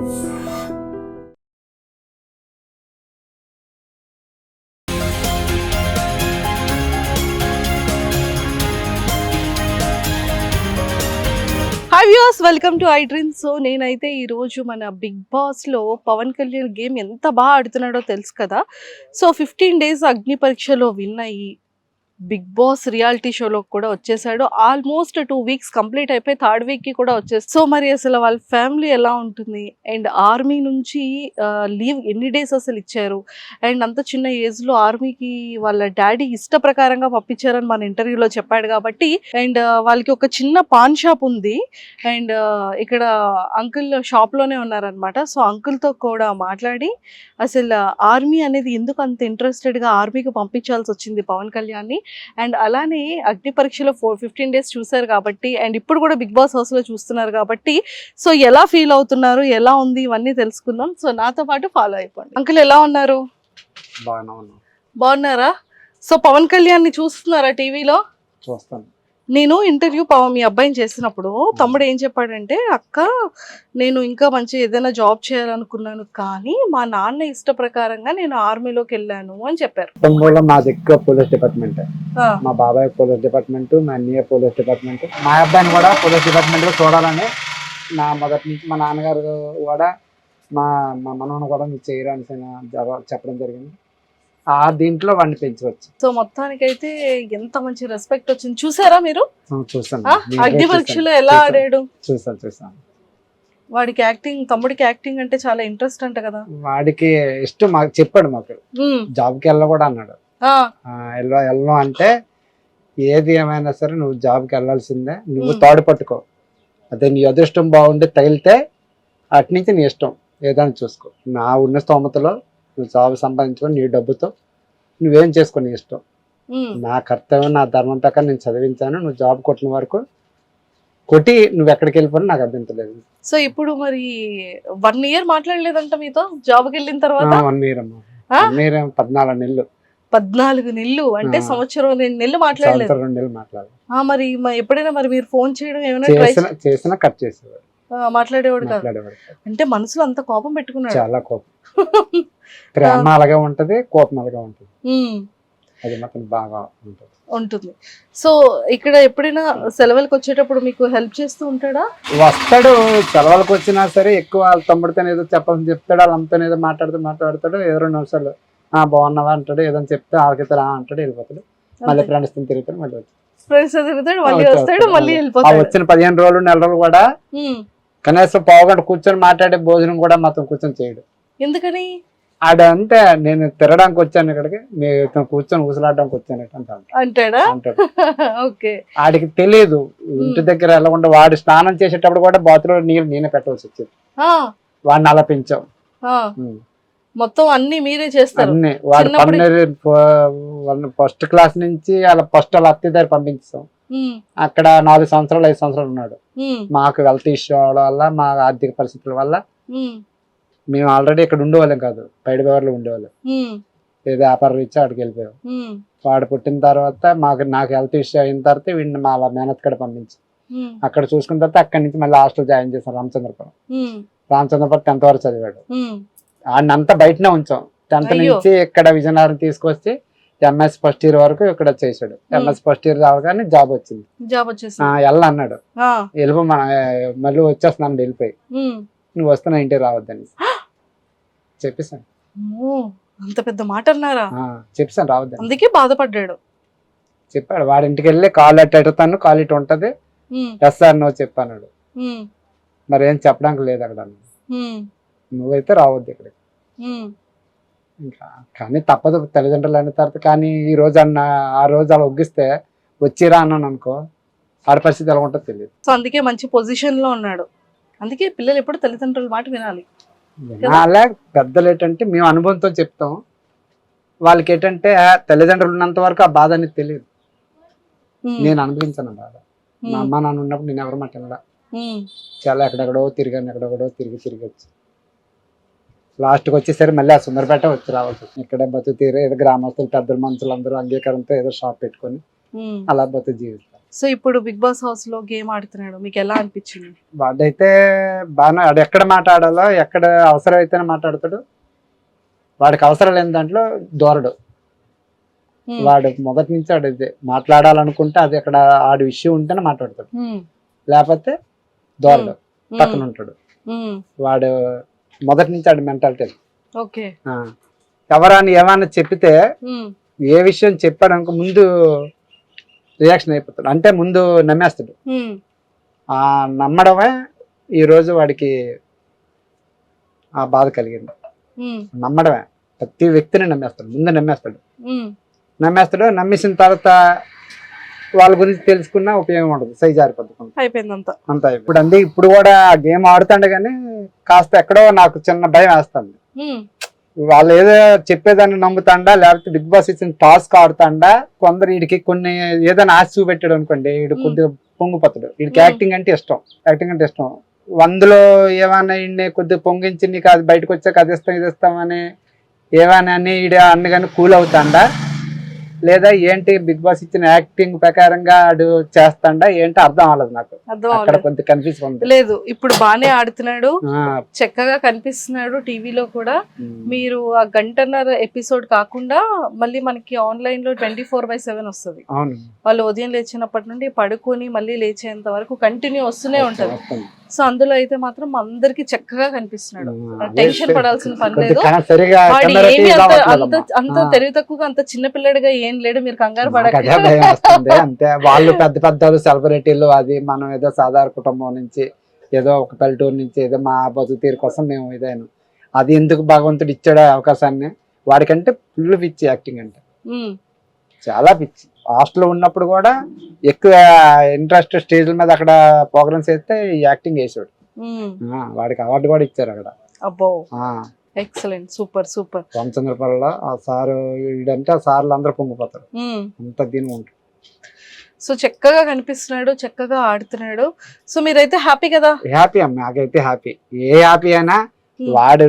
Hi viewers, welcome to I dream. So నేనైతే ఈరోజు మన బిగ్ బాస్లో పవన్ కళ్యాణ్ గేమ్ ఎంత బాగా ఆడుతున్నాడో తెలుసు కదా. సో 15 డేస్ అగ్ని పరీక్షలో విన్ అయ్యి బిగ్ బాస్ రియాలిటీ షోలో కూడా వచ్చేసాడు. ఆల్మోస్ట్ 2 వీక్స్ కంప్లీట్ అయిపోయి థర్డ్ వీక్కి కూడా వచ్చేసి, సో మరి అసలు వాళ్ళ ఫ్యామిలీ ఎలా ఉంటుంది అండ్ ఆర్మీ నుంచి లీవ్ ఎన్ని డేస్ అసలు ఇచ్చారు అండ్ అంత చిన్న ఏజ్లో ఆర్మీకి వాళ్ళ డాడీ ఇష్ట ప్రకారంగా పంపించారని మన ఇంటర్వ్యూలో చెప్పాడు కాబట్టి. అండ్ వాళ్ళకి ఒక చిన్న పాన్ షాప్ ఉంది అండ్ ఇక్కడ అంకుల్ షాప్లోనే ఉన్నారనమాట. సో అంకుల్తో కూడా మాట్లాడి అసలు ఆర్మీ అనేది ఎందుకు అంత ఇంట్రెస్టెడ్గా ఆర్మీకి పంపించాల్సి వచ్చింది పవన్ కళ్యాణ్ని, అండ్ అలానే అగ్ని పరీక్షలో 15 డేస్ చూసారు కాబట్టి అండ్ ఇప్పుడు కూడా బిగ్ బాస్ హౌస్లో చూస్తున్నారు కాబట్టి సో ఎలా ఫీల్ అవుతున్నారు, ఎలా ఉంది, ఇవన్నీ తెలుసుకుందాం. సో నాతో పాటు ఫాలో అయిపోండి. అంకుల్ ఎలా ఉన్నారు? బాగున్నారా? సో పవన్ కళ్యాణ్ని చూస్తున్నారా టీవీలో? చూస్తాను. నేను ఇంటర్వ్యూ మీ అబ్బాయిని చేసినప్పుడు తమ్ముడు ఏం చెప్పాడంటే, అక్క నేను ఇంకా మంచి ఏదైనా జాబ్ చేయాలనుకున్నాను కానీ మా నాన్న ఇష్ట ప్రకారంగా నేను ఆర్మీలోకి వెళ్ళాను అని చెప్పారు. కుటుంబంలో మాది ఎక్కువ పోలీస్ డిపార్ట్మెంట్. మా బాబాయ్ పోలీస్ డిపార్ట్మెంట్, మా అన్నయ్య పోలీస్ డిపార్ట్మెంట్. మా అబ్బాయిని కూడా పోలీస్ డిపార్ట్మెంట్ లో చూడాలని నా మొదటి నుంచి మా నాన్నగారు కూడా మా మా మనవను కూడా మీరు చేయరు అని చెప్పడం జరిగింది. ఆ దీంట్లో వాడిని పెంచవచ్చు. సో మొత్తానికైతే ఎంత మంచి రెస్పెక్ట్ వచ్చింది చూసారా మీరు? చూసాను. అగ్ని పరీక్షలో ఎలా ఆడాడు చూసాను. వాడికి యాక్టింగ్, తమ్ముడికి యాక్టింగ్ అంటే చాలా ఇంట్రెస్ట్ అంట కదా. వాడికి ఇష్టం. మాకు చెప్పాడు, మాకు జాబ్కి వెళ్ళ కూడా అన్నాడు. వెళ్ళను అంటే ఏది ఏమైనా సరే నువ్వు జాబ్కి వెళ్ళాల్సిందే, నువ్వు తాడు పట్టుకో, అదే నీ అదృష్టం బాగుండి తగిలితే అటు నుంచి నీ ఇష్టం ఏదైనా చూసుకో, నా ఉన్న స్తోమతలో నువ్వు జాబ్ సంపాదించుకొని నీ డబ్బుతో నువ్వేం చేసుకుని ఇష్టం, నా కర్తవ్యం నా ధర్మం ప్రకారం నేను చదివించాను, నువ్వు జాబ్ కొట్టిన వరకు కొట్టి నువ్వు ఎక్కడికి వెళ్ళిపోయినా నాకు అభ్యంతలేదు. సో ఇప్పుడు మరి 1 year మాట్లాడలేదంట మీతో జాబ్కి వెళ్ళిన తర్వాత? 1 year అమ్మా. 1 year 14 నెలలు. 14 నెలలు అంటే సంవత్సరం 2 నెలలు మాట్లాడలేదు. 2 నెలలు మాట్లాడాలి. మరి ఎప్పుడైనా మరి మీరు ఫోన్ చేయడం ఏమైనా చేసినా కట్ చేసేవాడు, మాట్లాడేవాడు కాదు. అంటే మనసులో అంత కోపం పెట్టుకున్నాడు. చాలా కోపం. ప్రేమ అలాగే ఉంటది, కోపం అలాగే ఉంటది. అది మాత్రం బాగా ఉంటుంది. సో ఇక్కడ ఎప్పుడైనా సెలవులకు వచ్చేటప్పుడు మీకు హెల్ప్ చేస్తూ ఉంటాడా? వస్తాడు. సెలవులకు వచ్చినా సరే ఎక్కువ వాళ్ళ తమ్ముడితో ఏదో చెప్పాలని చెప్తాడు, వాళ్ళ అమ్మతో ఏదో మాట్లాడుతాడు. ఏదో 2 నిమిషాలు బాగున్నావా అంటాడు, ఏదైనా చెప్తే ఆగితే రా అంటాడు, వెళ్ళిపోతాడు. మళ్ళీ ఫ్రెండ్స్ తో తిరుగుతాడు, మళ్ళీ వచ్చిన 15 రోజులు 1 నెల రోజులు కూడా కనీసం పావుగంట కూర్చొని మాట్లాడే భోజనం కూడా మొత్తం కూర్చొని చేయడు. ఎందుకని? ఆడంటే నేను తిరగడానికి వచ్చాను ఇక్కడికి, మేము కూర్చొని ఊసలాడడానికి వచ్చాను అంటాడా? అంటాడు. ఆడికి తెలియదు ఇంటి దగ్గర వెళ్ళకుండా. వాడు స్నానం చేసేటప్పుడు కూడా బాతులో నీళ్ళు నేనే పెట్టవలసి వచ్చేది. వాడిని అలా పెంచాం. మొత్తం అన్ని మీరే చేస్తారు? అన్ని. వాడు ఫస్ట్ క్లాస్ నుంచి అలా ఫస్ట్ వాళ్ళ అత్త దగ్గర పంపించాం. అక్కడ 4 సంవత్సరాలు 5 సంవత్సరాలు ఉన్నాడు. మాకు హెల్త్ ఇష్యూ అవడం వల్ల, మా ఆర్థిక పరిస్థితుల వల్ల మేము ఆల్రెడీ ఇక్కడ ఉండేవాళ్ళం కాదు, బయటలో ఉండేవాళ్ళం. ఏదో వ్యాపారం ఇచ్చి అక్కడికి వెళ్ళిపోయాం. వాడు పుట్టిన తర్వాత నాకు హెల్త్ ఇష్యూ అయిన తర్వాత వీడిని మా మేనత్ కూడా పంపించి అక్కడ చూసుకున్న తర్వాత అక్కడి నుంచి మళ్ళీ హాస్టల్ జాయిన్ చేశాం రామచంద్రపురం. 10th వరకు చదివాడు. వాడిని అంతా బయటనే ఉంచాం. 10th నుంచి ఇక్కడ విజయనగరం తీసుకొచ్చి ఎంఎస్ ఫస్ట్ ఇయర్ వరకు ఇక్కడ చేశాడు. ఎంఎస్ ఫస్ట్ ఇయర్ రావగానే జాబ్ వచ్చింది. వెళ్ళా అన్నాడు, వెళ్ళిపో మళ్ళీ వచ్చేస్తున్నాను వెళ్ళిపోయి, నువ్వు వస్తున్నా ఇంటికి రావద్దని చెప్పేసాను. అంత పెద్ద మాట అన్నారా? చెప్పేసాను రావద్దని. అందుకే బాధపడ్డాడు. చెప్పాడు. వాడి ఇంటికి వెళ్ళి కాల్ ఎట్టుతాను, కాల్ ఇటు ఉంటది, ఎస్ సార్ నో చెప్పాడు. మరి ఏం చెప్పడానికి లేదు అక్కడ, నువ్వైతే రావద్దు ఇక్కడికి. ఇంకా కానీ తప్పదు, తల్లిదండ్రులు అయిన తర్వాత. కానీ ఈ రోజు ఆ రోజు అలా ఒగ్గిస్తే వచ్చిరా అన్నాను అనుకో, ఆడ పరిస్థితి ఎలా ఉంటుందో తెలియదు. సో అందుకే మంచి పొజిషన్ లో ఉన్నాడు. అందుకే పిల్లలు ఎప్పుడు తల్లిదండ్రుల మాట వినాలి. అలా పెద్దలు ఏంటంటే మేము అనుభవంతో చెప్తాం, వాళ్ళకి ఏంటంటే తల్లిదండ్రులు ఉన్నంత వరకు ఆ బాధ అనేది తెలియదు. నేను అనుభవించాను బాధ. మా అమ్మ నాన్న ఉన్నప్పుడు నేను ఎవరి మాట వినడా, చాలా ఎక్కడెక్కడో తిరిగి వచ్చి లాస్ట్కి వచ్చేసరి మళ్ళీ ఆ సుందరపేట వచ్చి రావాల్సి వచ్చింది. ఇక్కడే బతుకు తీరు ఏదో గ్రామస్తులు పెద్దల మనుషులు అందరూ అంగీకారంతో ఏదో షాప్ పెట్టుకొని అలా బతుకు జీవిస్తారు. సో ఇప్పుడు బిగ్ బాస్ హౌస్ లో గేమ్ ఆడుతున్నాడు, మీకు ఎలా అనిపించింది? వాడైతే బాగా వాడు ఎక్కడ మాట్లాడాలో ఎక్కడ అవసరం అయితేనే మాట్లాడతాడు. వాడికి అవసరం లేని దాంట్లో దూరడు. వాడు మొదటి నుంచి వాడు మాట్లాడాలనుకుంటే అది అక్కడ ఆడి విషయం ఉంటేనే మాట్లాడతాడు, లేకపోతే దూరడు, పక్కన ఉంటాడు. వాడు మొదటి నుంచి ఆడి మెంటాలిటీ. ఎవరని ఏమన్నా చెప్పితే ఏ విషయం చెప్పాడు అనుకో ముందు రియాక్షన్ అయిపోతాడు, అంటే ముందు నమ్మేస్తాడు. ఆ నమ్మడమే ఈ రోజు వాడికి ఆ బాధ కలిగింది. నమ్మడమే, ప్రతి వ్యక్తిని నమ్మేస్తాడు, ముందు నమ్మేస్తాడు. నమ్మేసిన తర్వాత వాళ్ళ గురించి తెలుసుకున్నా ఉపయోగం ఉండదు, సై జారిపోతుంది, అంతా. ఇప్పుడు కూడా ఆ గేమ్ ఆడుతాండే కానీ కాస్త ఎక్కడో నాకు చిన్న భయం వేస్తుంది. వాళ్ళు ఏదో చెప్పేదాన్ని నమ్ముతాండా, లేకపోతే బిగ్ బాస్ ఇచ్చిన టాస్క్ ఆడుతాండా. కొందరు వీడికి కొన్ని ఏదైనా ఆశ చూపెట్టాడు అనుకోండి, వీడు కొద్దిగా పొంగిపోతాడు. వీడికి యాక్టింగ్ అంటే ఇష్టం. వందలో ఏమన్నా వీడిని కొద్దిగా పొంగించి నీకు అది బయటకు వచ్చాక అది ఇస్తాం ఇది ఇస్తామని ఏమన్నా అని వీడు అన్నగాని కూల్ అవుతాండా, లేదా ఏంటి బిగ్ బాస్ ఇచ్చిన యాక్టింగ్ ప్రకారంగా ఆడు చేస్తాండా ఏంటి అర్థం అవ్వలేదు నాకు. అక్కడ కొంత కన్ఫ్యూజ్ ఉంది. లేదు, ఇప్పుడు బానే ఆడుతున్నాడు, చక్కగా కనిపిస్తున్నాడు టీవీలో కూడా. మీరు ఆ గంటన్నర ఎపిసోడ్ కాకుండా మళ్ళీ మనకి ఆన్లైన్ లో 24/7 వస్తుంది. వాళ్ళు ఉదయం లేచినప్పటి నుండి పడుకొని మళ్ళీ లేచేంత వరకు కంటిన్యూ వస్తూనే ఉంటది. సో అందులో అయితే మాత్రం అందరికి చక్కగా కనిపిస్తున్నాడు, టెన్షన్ పడాల్సిన పని లేదు. అంత తెలివి తక్కువగా అంత చిన్న పిల్లడిగా ఏం లేడు, మీరు కంగారు పడకండి. అంతే, వాళ్ళు పెద్ద పెద్ద సెలబ్రిటీలు, అది మనం ఏదో సాధారణ కుటుంబం నుంచి ఏదో ఒక పల్లెటూరు నుంచి ఏదో మా బతుకు తీరు కోసం మేము ఇదైనా అది ఎందుకు భగవంతుడు ఇచ్చాడు అవకాశాన్ని. వాడికంటే ఫుల్ పిచ్చి యాక్టింగ్ అంటే, చాలా పిచ్చి. హాస్టల్లో ఉన్నప్పుడు కూడా ఎక్కువ ఇంట్రెస్ట్ స్టేజ్ల మీద అక్కడ ప్రోగ్రామ్స్ వేస్తే యాక్టింగ్ వేసాడు. వాడికి అవార్డు కూడా ఇచ్చారు అక్కడ. అబ్బో, ఎక్సలెంట్, సూపర్ సూపర్. రామచంద్రపురంలో ఆ సారు వీడంటే ఆ సార్లు అందరూ పొంగిపోతారు, అంత దీని ఉంటారు. సో చక్కగా కనిపిస్తున్నాడు, చక్కగా ఆడుతున్నాడు. సో మీరైతే హ్యాపీ కదా? హ్యాపీ అమ్మ, నాకైతే హ్యాపీ. ఏ హ్యాపీ అయినా వాడు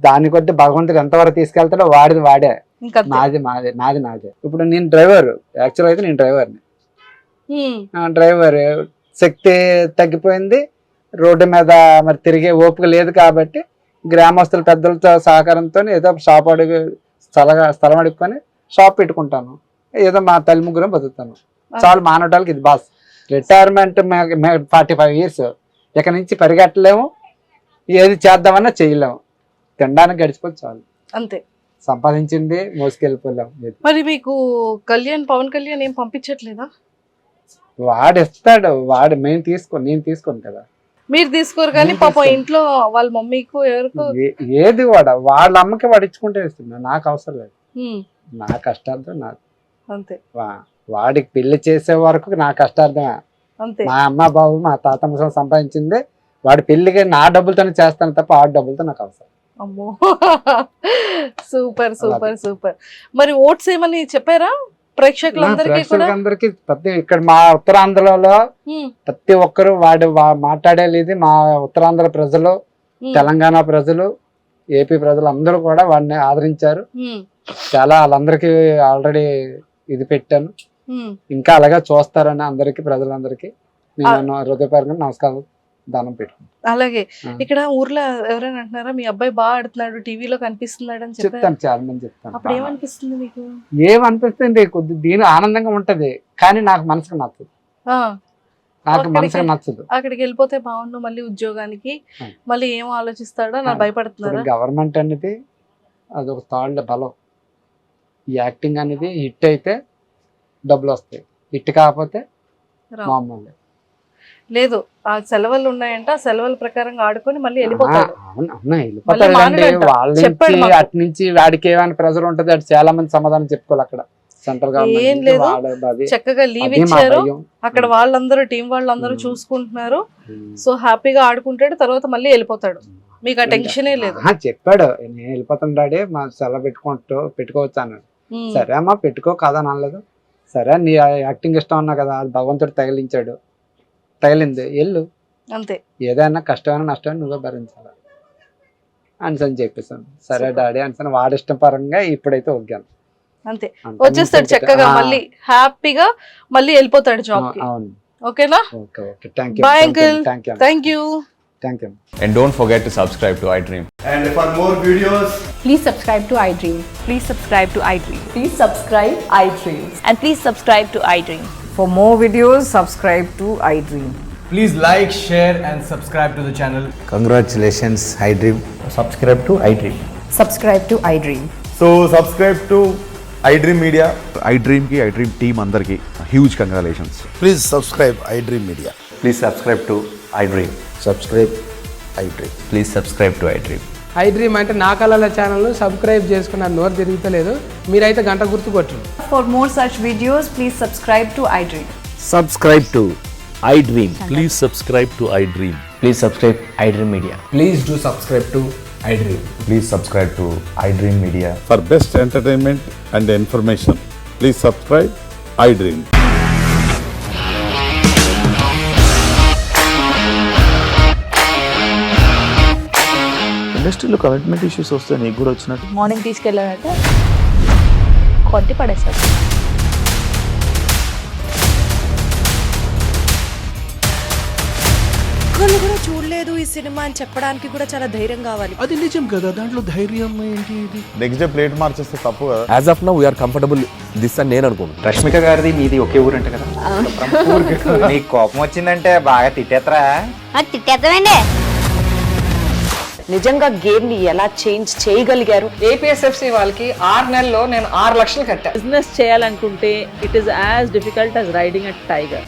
దాని కొద్ది భగవంతుడు ఎంతవరకు తీసుకెళ్తాడో వాడిది వాడే, నాది. ఇప్పుడు నేను డ్రైవర్, యాక్చువల్ అయితే నేను డ్రైవర్ని. డ్రైవర్ శక్తి తగ్గిపోయింది, రోడ్డు మీద మరి తిరిగే ఓపిక లేదు కాబట్టి గ్రామస్తుల పెద్దలతో సహకారంతో ఏదో షాప్ అడుగు స్థలం అడుక్కొని షాప్ పెట్టుకుంటాను. ఏదో మా తల్లి ముగ్గురం బతుకుతాను, చాలు. మానవటాలకి ఇది బాస్. రిటైర్మెంట్ 45 years, ఇక నుంచి పరిగెట్టలేము, ఏది చేద్దామన్నా చేయలేము, తినడానికి గడిచిపోతే చాలు, అంతే. సంపాదించింది మోసుకెళ్ళిపోలేం. మరి మీకు పవన్ కళ్యాణ్ ఏం పంపించట్లేదా? వాడు ఇస్తాడు, వాడు నేను తీసుకోను కదా. మీరు తీసుకోరు కానీ పాపం ఇంట్లో వాళ్ళ మమ్మీకు ఎవరికో ఏది వాళ్ళ అమ్మకి వాడు ఇచ్చుకుంటే ఇస్తున్నా, నాకు అవసరం లేదు. నా కష్టార్థం నాకు అంతే. వాడికి పెళ్లి చేసే వరకు నా కష్టార్థమే. మా అమ్మ బాబు మా తాతమ్మ సంపాదించింది, వాడి పెళ్లికి నా డబ్బులతోనే చేస్తాను తప్ప ఆ డబ్బులతో నాకు అవసరం. అమ్మో, సూపర్ సూపర్ సూపర్. మరి ఓట్స్ ఏమని చెప్పారా ప్రేక్షకులందరికీ? ప్రతి ఇక్కడ మా ఉత్తరాంధ్రలో ప్రతి ఒక్కరు వాడు మాట్లాడేది. మా ఉత్తరాంధ్ర ప్రజలు, తెలంగాణ ప్రజలు, ఏపీ ప్రజలు అందరూ కూడా వాడిని ఆదరించారు చాలా. వాళ్ళందరికీ ఆల్రెడీ ఇది పెట్టాను, ఇంకా అలాగే చూస్తారని అందరికి ప్రజలందరికీ నేను హృదయపూర్వకంగా నమస్కారం దానం పెట్టుకుంటాను. అలాగే ఇక్కడ ఊర్లో ఎవరైనా అంటున్నారా మీ అబ్బాయి బాగా ఆడుతున్నాడు, టీవీలో కనిపిస్తున్నాడు అని చెప్తాను, చాలా మంది చెప్తాను. అప్పుడు ఏమనిపిస్తుంది మీకు? ఏమనిపిస్తుంది, కొద్ది దీని ఆనందంగా ఉంటది, కానీ నాకు మనసుకు నచ్చదు. అక్కడికి వెళ్ళిపోతే బాగుండు, మళ్ళీ ఉద్యోగానికి మళ్ళీ ఏం ఆలోచిస్తాడో నాకు భయపడుతున్నారు. గవర్నమెంట్ అనేది అది ఒక తాళ్ళ బలం. ఈ యాక్టింగ్ అనేది హిట్ అయితే డబ్బులు వస్తాయి, హిట్ కాకపోతే మామూలు లేదు. ఆ సెలవులు ఉన్నాయంట, ఆ సెలవుల ప్రకారంగా ఆడుకొని మళ్ళీ వెళ్ళిపోతాడు. వాళ్ళ నుంచి అటు నుంచి వాడికి ఏమైనా ప్రెజర్ ఉంటది, అటు చాలా మంది సమాధానం చెప్పుకోవాలి. అక్కడ సెంట్రల్ ఏం లేదు, చక్కగా లీవ్ ఇచ్చారు, అక్కడ వాళ్ళందరూ టీం వాళ్ళందరూ చూసుకుంటున్నారు. సో హ్యాపీగా ఆడుకుంటాడు, తర్వాత మళ్ళీ వెళ్ళిపోతాడు, మీకు ఆ టెన్షనే లేదు. చెప్పాడు, నేను వెళ్ళిపోతాను డాడీ, మా సెలవు పెట్టుకోవచ్చు అన్నాడు. సరే అమ్మా పెట్టుకో, కాదని అనలేదు. సరే నీ యాక్టింగ్ ఇష్టం అన్నా కదా, అది భగవంతుడు తగిలింది, వెళ్ళు, అంతే. ఏదైనా కష్టమైన నష్టమైన నువ్వే భరించాలి అని చెప్పేసాను. సరే డాడీ అని వాడి ఇష్టం పరంగా ఇప్పుడైతే ఒగ్గాను. అంతే వచ్చేస్తాడు చక్కగా మళ్ళీ హ్యాపీగా మళ్ళీ వెళ్ళిపోతాడు జాబ్ కి. అవును. ఓకేనా? Okay okay thank you. Bye uncle. Thank you. Thank you. And don't forget to subscribe to iDream. And for more videos, Please subscribe to iDream. Please subscribe to iDream. Please subscribe iDream. And please subscribe to iDream. For more videos, subscribe to iDream. please like, share, and subscribe to the channel. Congratulations, iDream. Subscribe to iDream. Subscribe to iDream. So subscribe to iDream Media. iDream ki iDream team andarki huge congratulations. Please subscribe iDream Media. Please subscribe to iDream. Subscribe iDream. Please subscribe to iDream. iDream అంటే నా కళల ఛానల్ను subscribe చేసుకున్న నోరు తిరుగుతలేదు, మీరైతే గంట గుర్తు కొట్టండి. For more such videos, please subscribe to iDream. Subscribe to iDream. Please subscribe to iDream. Please subscribe iDream Media. Please do subscribe to iDream. Please subscribe to iDream Media. For best entertainment and information, please subscribe iDream. ఇండస్ట్రీలో commitment issues వస్తే నీకు కూడా వచ్చినట్టు morning తీసుకెళ్ళాడంటే కొట్టి పడేస్తాడు. ఒక్కళ్ళు కూడా చూడలేదు ఈ సినిమా అని చెప్పడానికి కూడా చాలా ధైర్యం కావాలి. అది నిజం కదా, దాంట్లో ధైర్యం ఏంటి? ఇది నెక్స్ట్ డే ప్లేట్ మార్చేస్తే తప్పు కదా. As of now we are comfortable this అని నేను అనుకుంటున్నాను. రష్మిక గారిది మీది ఒకే ఊరు అంట కదా. నీకు కోపం వచ్చిందంటే బాగా తిట్టేత్తరా? తిట్టేద్దామండి. నిజంగా గేమ్ ని ఎలా చేంజ్ చేయగలిగారు? ఏపీఎస్ఎఫ్సి వాళ్ళకి 6 నెలల్లో నేను 6 లక్షలు కట్టా. బిజినెస్ చేయాలనుకుంటే it is as difficult as riding a tiger.